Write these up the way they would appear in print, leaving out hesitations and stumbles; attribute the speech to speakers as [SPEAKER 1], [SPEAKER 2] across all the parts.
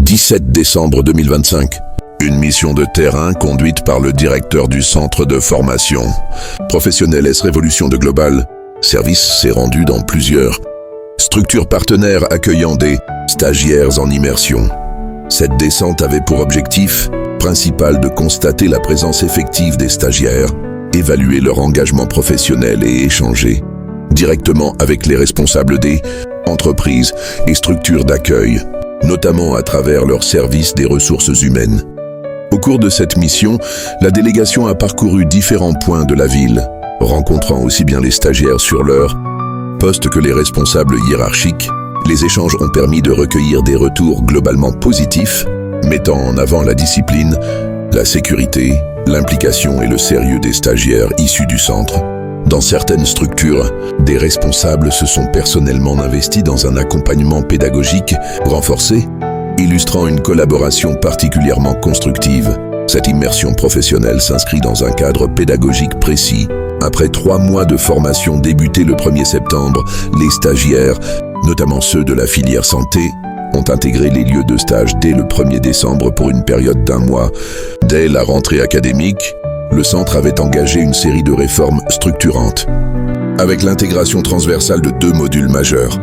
[SPEAKER 1] 17 décembre 2025. Une mission de terrain conduite par le directeur du centre de formation professionnelle S Révolution de Global. Service s'est rendu dans plusieurs structures partenaires accueillant des stagiaires en immersion. Cette descente avait pour objectif principal de constater la présence effective des stagiaires, évaluer leur engagement professionnel et échanger directement avec les responsables des entreprises et structures d'accueil, notamment à travers leur service des ressources humaines. Au cours de cette mission, la délégation a parcouru différents points de la ville, rencontrant aussi bien les stagiaires sur leur poste que les responsables hiérarchiques. Les échanges ont permis de recueillir des retours globalement positifs, mettant en avant la discipline, la sécurité, l'implication et le sérieux des stagiaires issus du centre. Dans certaines structures, des responsables se sont personnellement investis dans un accompagnement pédagogique renforcé, illustrant une collaboration particulièrement constructive. Cette immersion professionnelle s'inscrit dans un cadre pédagogique précis. Après 3 mois de formation débutés le 1er septembre, les stagiaires, notamment ceux de la filière santé, ont intégré les lieux de stage dès le 1er décembre pour une période d'1 mois. Dès la rentrée académique, le centre avait engagé une série de réformes structurantes, avec l'intégration transversale de 2 modules majeurs,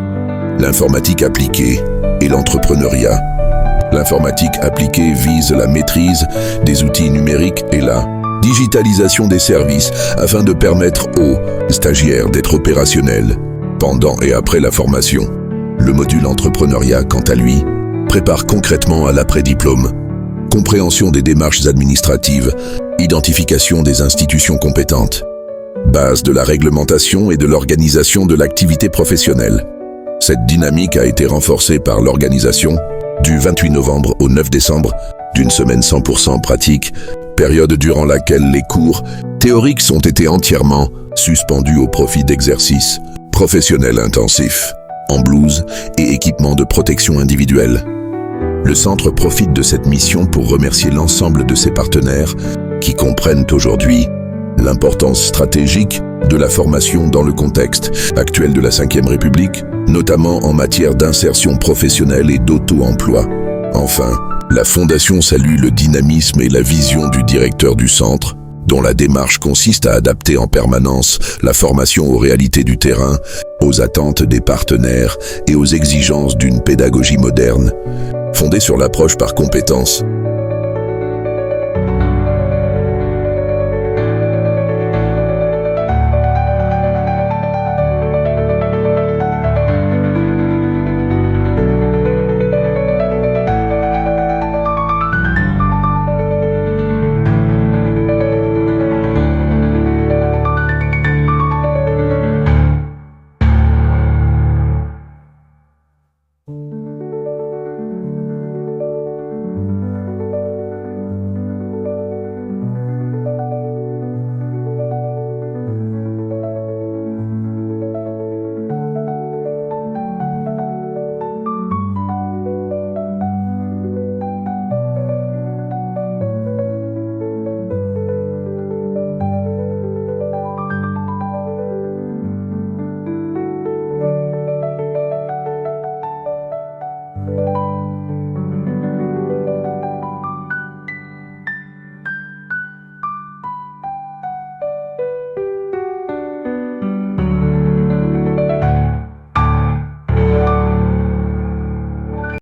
[SPEAKER 1] l'informatique appliquée et l'entrepreneuriat. L'informatique appliquée vise la maîtrise des outils numériques et la digitalisation des services afin de permettre aux stagiaires d'être opérationnels pendant et après la formation. Le module entrepreneuriat, quant à lui, prépare concrètement à l'après-diplôme. Compréhension des démarches administratives, identification des institutions compétentes, base de la réglementation et de l'organisation de l'activité professionnelle. Cette dynamique a été renforcée par l'organisation, du 28 novembre au 9 décembre, d'une semaine 100% pratique, période durant laquelle les cours théoriques ont été entièrement suspendus au profit d'exercices professionnels intensifs, en blouse et équipements de protection individuelle. Le centre profite de cette mission pour remercier l'ensemble de ses partenaires qui comprennent aujourd'hui l'importance stratégique de la formation dans le contexte actuel de la Ve République, notamment en matière d'insertion professionnelle et d'auto-emploi. Enfin, la Fondation salue le dynamisme et la vision du directeur du centre, dont la démarche consiste à adapter en permanence la formation aux réalités du terrain, aux attentes des partenaires et aux exigences d'une pédagogie moderne, fondée sur l'approche par compétences.